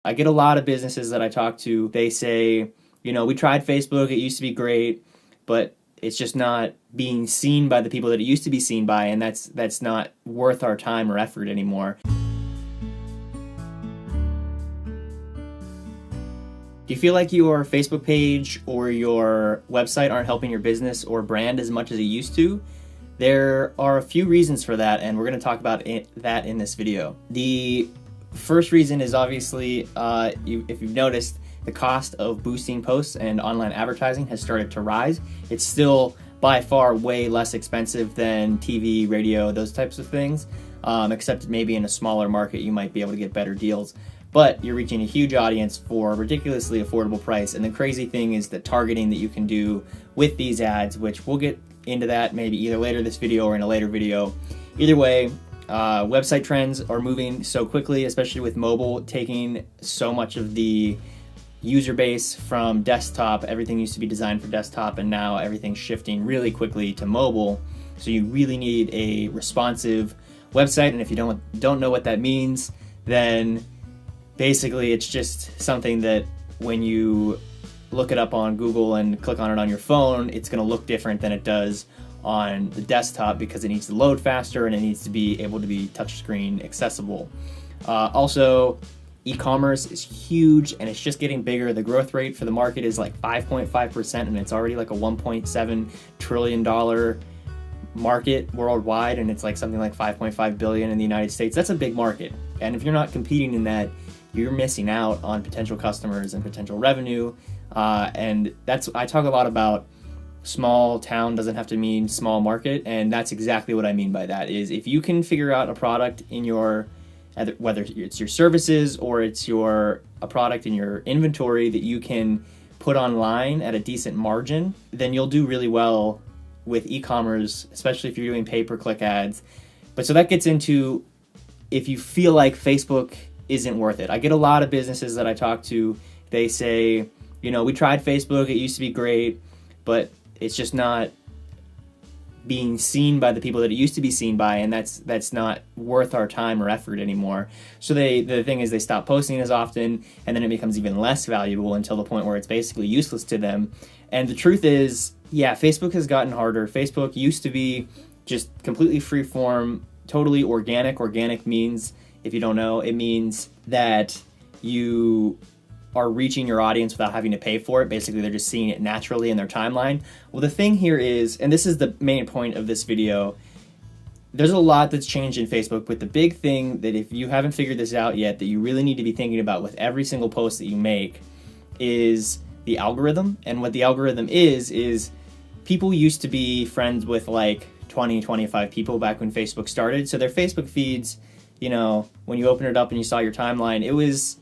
I get a lot of businesses that I talk to, they say, we tried Facebook, it used to be great, but it's just not being seen by the people that it used to be seen by, and that's not worth our time or effort anymore. Do you feel like your Facebook page or your website aren't helping your business or brand as much as it used to? There are a few reasons for that, and we're going to talk about that in this video. The first reason is obviously, if you've noticed, the cost of boosting posts and online advertising has started to rise. It's still by far way less expensive than TV, radio, those types of things, except maybe in a smaller market you might be able to get better deals. But you're reaching a huge audience for a ridiculously affordable price. And the crazy thing is the targeting that you can do with these ads, which we'll get into that maybe either later this video or in a later video. Either way, website trends are moving so quickly, especially with mobile taking so much of the user base from desktop. Everything used to be designed for desktop, and now everything's shifting really quickly to mobile. So you really need a responsive website. And if you don't know what that means, then basically it's just something that when you look it up on Google and click on it on your phone, it's going to look different than it does on the desktop because it needs to load faster and it needs to be able to be touchscreen accessible. Also, e-commerce is huge and it's just getting bigger. The growth rate for the market is like 5.5%, and it's already like a $1.7 trillion market worldwide, and it's like something like 5.5 billion in the United States. That's a big market, and if you're not competing in that, you're missing out on potential customers and potential revenue. And I talk a lot about small town doesn't have to mean small market, and that's exactly what I mean by that. Is if you can figure out a product in your, whether it's your services or it's a product in your inventory that you can put online at a decent margin, then you'll do really well with e-commerce, especially if you're doing pay-per-click ads. But so that gets into if you feel like Facebook isn't worth it. I get a lot of businesses that I talk to, they say, we tried Facebook, it used to be great, but it's just not being seen by the people that it used to be seen by, and that's not worth our time or effort anymore. So the thing is, they stop posting as often, and then it becomes even less valuable until the point where it's basically useless to them. And the truth is, yeah, Facebook has gotten harder. Facebook used to be just completely free form, totally organic. Organic means, if you don't know, it means that you are reaching your audience without having to pay for it. Basically, they're just seeing it naturally in their timeline. Well, the thing here is, and this is the main point of this video, there's a lot that's changed in Facebook, but the big thing that if you haven't figured this out yet that you really need to be thinking about with every single post that you make is the algorithm. And what the algorithm is people used to be friends with like 20, 25 people back when Facebook started. So their Facebook feeds, when you open it up and you saw your timeline, it was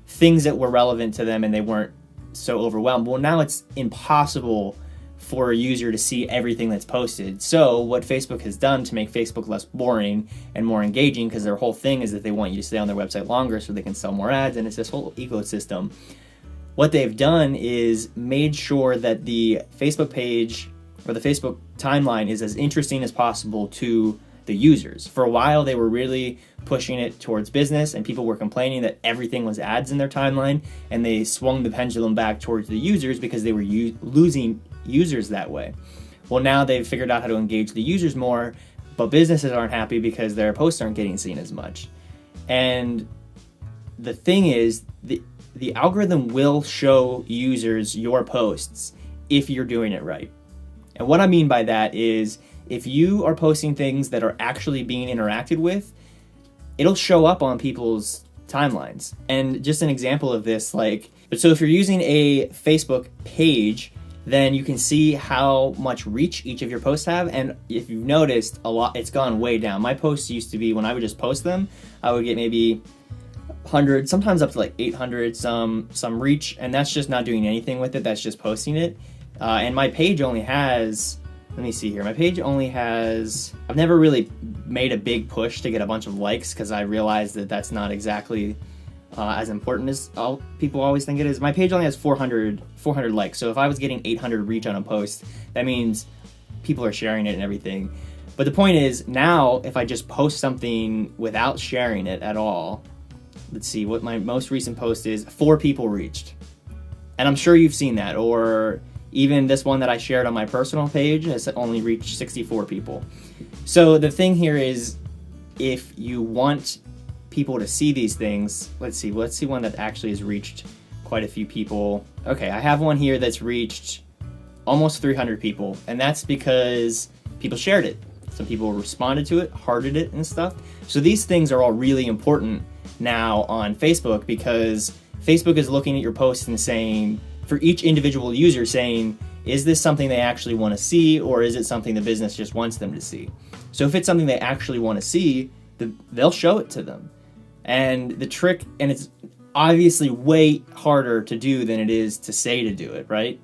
things that were relevant to them and they weren't so overwhelmed. Well, now it's impossible for a user to see everything that's posted. So what Facebook has done to make Facebook less boring and more engaging, because their whole thing is that they want you to stay on their website longer so they can sell more ads, and it's this whole ecosystem. What they've done is made sure that the Facebook page or the Facebook timeline is as interesting as possible to the users. For a while, they were really pushing it towards business, and people were complaining that everything was ads in their timeline, and they swung the pendulum back towards the users because they were losing users that way. Well, now they've figured out how to engage the users more, but businesses aren't happy because their posts aren't getting seen as much. And the thing is, the algorithm will show users your posts if you're doing it right. And what I mean by that is, if you are posting things that are actually being interacted with, it'll show up on people's timelines. And just an example of this, so if you're using a Facebook page, then you can see how much reach each of your posts have. And if you've noticed, it's gone way down. My posts used to be, when I would just post them, I would get maybe 100, sometimes up to like 800, some reach, and that's just not doing anything with it. That's just posting it. And my page only has, let me see here. My page only has, I've never really made a big push to get a bunch of likes because I realized that that's not exactly as important as people always think it is. My page only has 400 likes. So if I was getting 800 reach on a post, that means people are sharing it and everything. But the point is, now if I just post something without sharing it at all, let's see what my most recent post is, 4 people reached. And I'm sure you've seen that, or even this one that I shared on my personal page has only reached 64 people. So the thing here is, if you want people to see these things, let's see one that actually has reached quite a few people. Okay, I have one here that's reached almost 300 people, and that's because people shared it. Some people responded to it, hearted it and stuff. So these things are all really important now on Facebook, because Facebook is looking at your posts and saying, for each individual user, saying, is this something they actually want to see, or is it something the business just wants them to see? So if it's something they actually want to see, they'll show it to them. And the trick, and it's obviously way harder to do than it is to say to do it, right?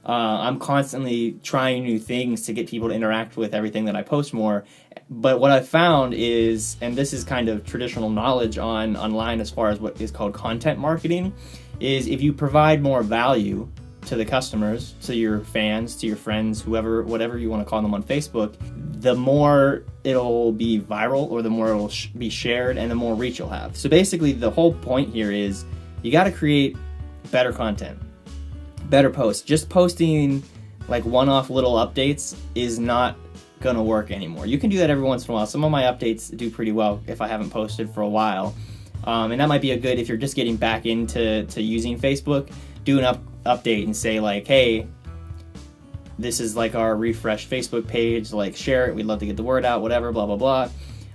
I'm constantly trying new things to get people to interact with everything that I post more. But what I've found is, and this is kind of traditional knowledge online as far as what is called content marketing, is if you provide more value to the customers, to your fans, to your friends, whoever, whatever you want to call them on Facebook, the more it'll be viral, or the more it'll be shared, and the more reach you'll have. So basically the whole point here is you got to create better content, better posts. Just posting like one-off little updates is not gonna work anymore. You can do that every once in a while. Some of my updates do pretty well if I haven't posted for a while, and that might be a good, if you're just getting back into using Facebook, do an update and say like, hey, this is like our refreshed Facebook page, like share it, we'd love to get the word out, whatever, blah blah blah.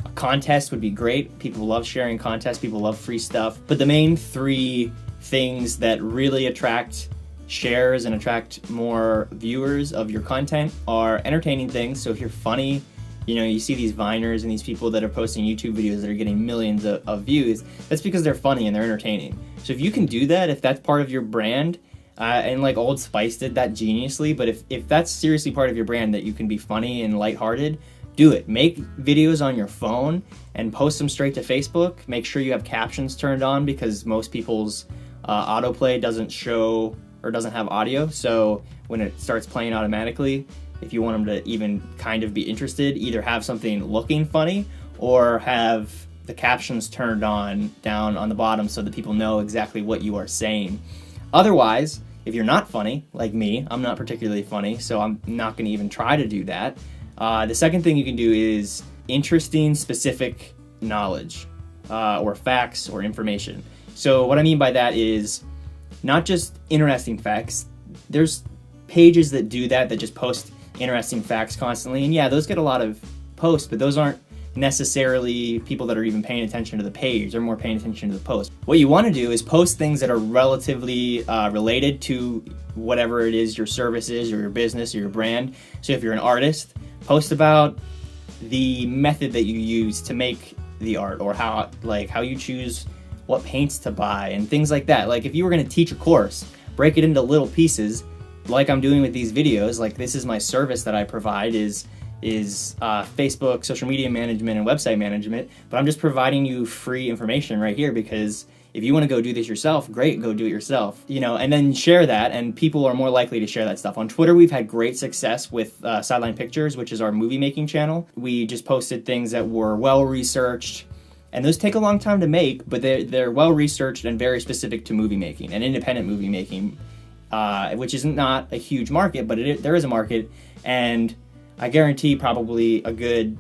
A contest would be great. People love sharing contests, people love free stuff. But the main 3 things that really attract shares and attract more viewers of your content are entertaining things. So if you're funny, you see these Viners and these people that are posting YouTube videos that are getting millions of views, that's because they're funny and they're entertaining. So if you can do that, if that's part of your brand, and like Old Spice did that geniusly, but if that's seriously part of your brand, that you can be funny and lighthearted, do it. Make videos on your phone and post them straight to Facebook. Make sure you have captions turned on, because most people's autoplay doesn't show or doesn't have audio. So when it starts playing automatically, if you want them to even kind of be interested, either have something looking funny or have the captions turned on down on the bottom so that people know exactly what you are saying. Otherwise, if you're not funny, like me, I'm not particularly funny, so I'm not going to even try to do that. The second thing you can do is interesting, specific knowledge, or facts or information. So what I mean by that is not just interesting facts. There's pages that do that just post interesting facts constantly, and yeah, those get a lot of posts, but those aren't necessarily people that are even paying attention to the page. They're more paying attention to the post. What you want to do is post things that are relatively related to whatever it is your service is, or your business, or your brand. So if you're an artist, post about the method that you use to make the art, or how you choose what paints to buy and things like that. Like if you were going to teach a course, break it into little pieces, like I'm doing with these videos. Like, this is my service that I provide is Facebook social media management and website management, but I'm just providing you free information right here, because if you want to go do this yourself, great, go do it yourself, and then share that, and people are more likely to share that stuff. On Twitter, we've had great success with Sideline Pictures, which is our movie making channel. We just posted things that were well researched, and those take a long time to make, but they're well researched and very specific to movie making and independent movie making, which is not a huge market, but there is a market, and I guarantee probably a good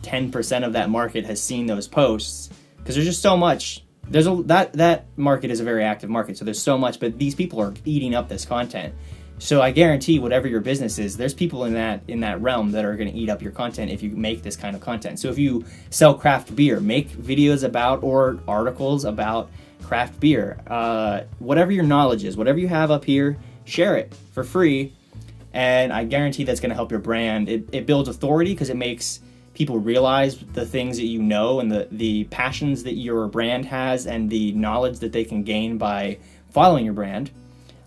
10% of that market has seen those posts, because there's just so much. That market is a very active market, so there's so much, but these people are eating up this content. So I guarantee whatever your business is, there's people in that realm that are going to eat up your content if you make this kind of content. So if you sell craft beer, make videos about, or articles about craft beer. Whatever your knowledge is, whatever you have up here, share it for free, and I guarantee that's going to help your brand. It builds authority, because it makes people realize the things that you know, and the passions that your brand has, and the knowledge that they can gain by following your brand.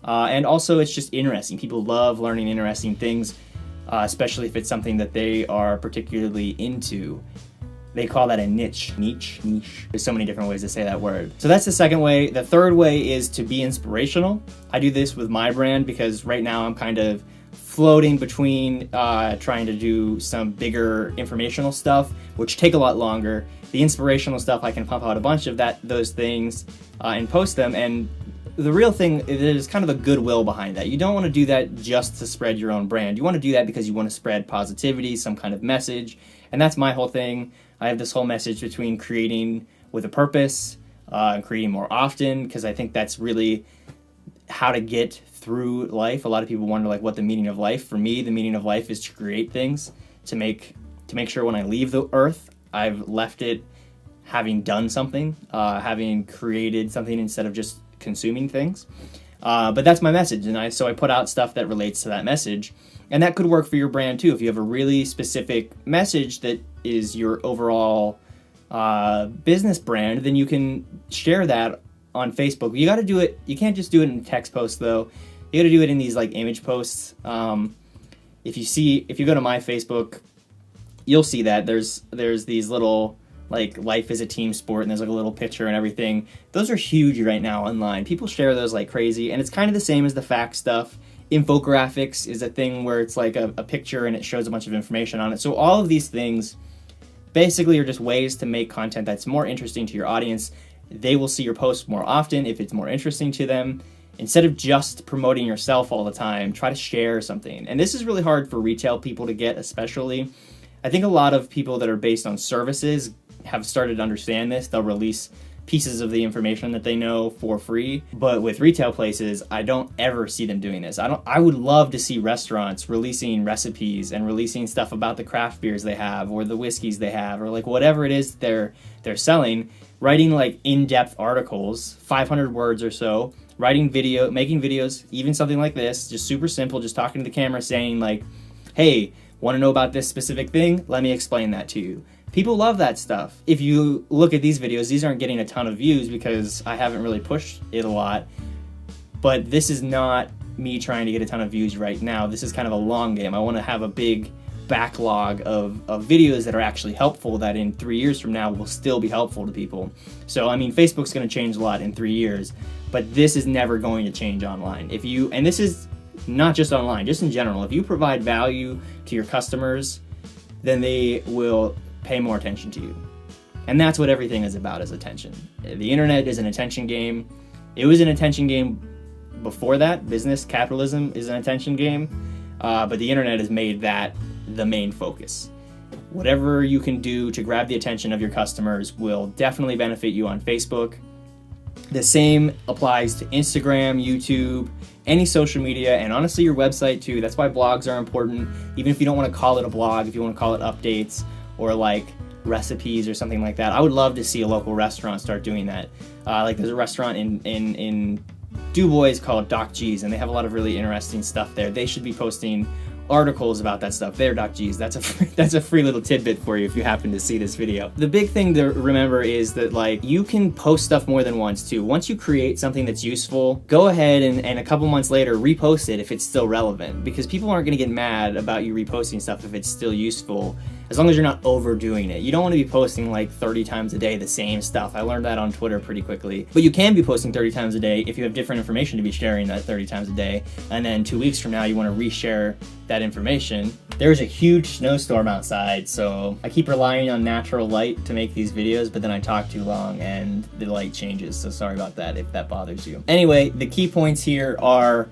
And also, it's just interesting. People love learning interesting things, especially if it's something that they are particularly into. They call that a niche. There's so many different ways to say that word. So that's the second way. The third way is to be inspirational. I do this with my brand, because right now I'm kind of floating between trying to do some bigger informational stuff, which take a lot longer, The inspirational stuff, I can pump out a bunch of those things and post them. And the real thing, there's kind of a goodwill behind that. You don't want to do that just to spread your own brand. You want to do that because you want to spread positivity, some kind of message. And that's my whole thing. I have this whole message between creating with a purpose and creating more often, because I think that's really how to get through life. A lot of people wonder like what the meaning of life. For me, the meaning of life is to create things, to make sure when I leave the earth, I've left it having done something, having created something instead of just consuming things. But that's my message, and so I put out stuff that relates to that message. And that could work for your brand too. If you have a really specific message that is your overall business brand, then you can share that on Facebook. You got to do it. You can't just do it in text posts though. You got to do it in these like image posts. If you go to my Facebook, you'll see that there's these little like life is a team sport, and there's like a little picture and everything. Those are huge right now online. People share those like crazy, and it's kind of the same as the fact stuff. Infographics is a thing where it's like a picture and it shows a bunch of information on it. So all of these things basically are just ways to make content that's more interesting to your audience. They will see your posts more often if it's more interesting to them. Instead of just promoting yourself all the time, try to share something. And this is really hard for retail people to get, especially. I think a lot of people that are based on services have started to understand this. They'll release pieces of the information that they know for free. But with retail places, I don't ever see them doing this. I would love to see restaurants releasing recipes and releasing stuff about the craft beers they have or the whiskeys they have or like whatever it is they're selling, writing like in-depth articles, 500 words or so, making videos, even something like this, just super simple, just talking to the camera saying like, hey, want to know about this specific thing? Let me explain that to you. People love that stuff. If you look at these videos, these aren't getting a ton of views because I haven't really pushed it a lot. But this is not me trying to get a ton of views right now. This is kind of a long game. I want to have a big backlog of videos that are actually helpful, that in 3 years from now will still be helpful to people. So, I mean, Facebook's going to change a lot in 3 years, but this is never going to change online. And this is not just online, just in general. If you provide value to your customers, then they will pay more attention to you. And that's what everything is about, is attention. The internet is an attention game. It was an attention game before that. Business, capitalism is an attention game. But the internet has made that the main focus. Whatever you can do to grab the attention of your customers will definitely benefit you on Facebook. The same applies to Instagram, YouTube, any social media, and honestly your website too. That's why blogs are important. Even if you don't want to call it a blog, if you want to call it updates or like recipes or something like that. I would love to see a local restaurant start doing that. Like there's a restaurant in Du Bois called Doc G's, and they have a lot of really interesting stuff there. They should be posting articles about that stuff. They're Doc G's. That's a free little tidbit for you if you happen to see this video. The big thing to remember is that like you can post stuff more than once too. Once you create something that's useful, go ahead and a couple months later repost it if it's still relevant, because people aren't going to get mad about you reposting stuff if it's still useful, as long as you're not overdoing it. You don't want to be posting like 30 times a day the same stuff. I learned that on Twitter pretty quickly. But you can be posting 30 times a day if you have different information to be sharing that 30 times a day, and then 2 weeks from now you want to reshare that information. There's a huge snowstorm outside, so I keep relying on natural light to make these videos, but then I talk too long and the light changes, so sorry about that if that bothers you. Anyway, the key points here are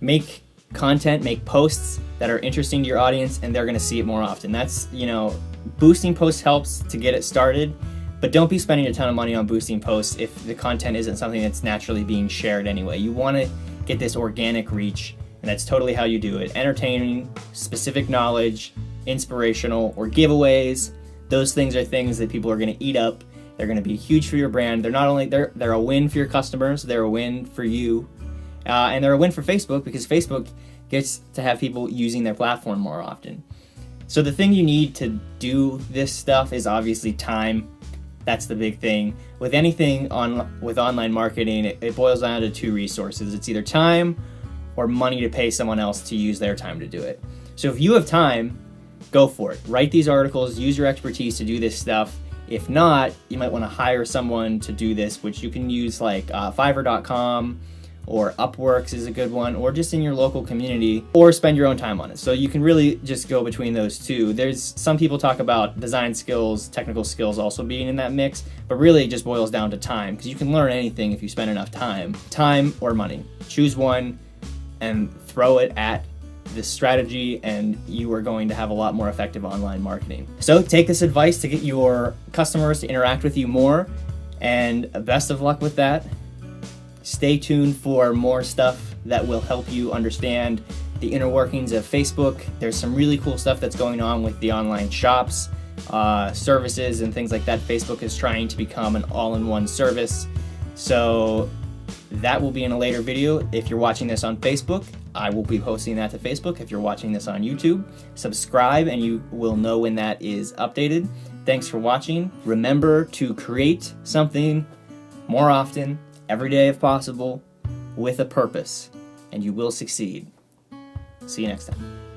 make content, make posts that are interesting to your audience, and they're going to see it more often. That's, boosting posts helps to get it started, but don't be spending a ton of money on boosting posts if the content isn't something that's naturally being shared anyway. You want to get this organic reach, and that's totally how you do it. Entertaining, specific knowledge, inspirational, or giveaways. Those things are things that people are going to eat up. They're going to be huge for your brand. They're not only they're a win for your customers, they're a win for you, and they're a win for Facebook, because Facebook gets to have people using their platform more often. So the thing you need to do this stuff is obviously time. That's the big thing. With anything with online marketing, it boils down to two resources. It's either time or money to pay someone else to use their time to do it. So if you have time, go for it. Write these articles, use your expertise to do this stuff. If not, you might want to hire someone to do this, which you can use like Fiverr.com or Upworks is a good one, or just in your local community, or spend your own time on it. So you can really just go between those two. There's some people talk about design skills, technical skills also being in that mix, but really it just boils down to time, because you can learn anything if you spend enough time. Time or money. Choose one and throw it at this strategy, and you are going to have a lot more effective online marketing. So take this advice to get your customers to interact with you more, and best of luck with that. Stay tuned for more stuff that will help you understand the inner workings of Facebook. There's some really cool stuff that's going on with the online shops, services, and things like that. Facebook is trying to become an all-in-one service. So that will be in a later video. If you're watching this on Facebook, I will be posting that to Facebook. If you're watching this on YouTube, subscribe and you will know when that is updated. Thanks for watching. Remember to create something more often, every day if possible, with a purpose, and you will succeed. See you next time.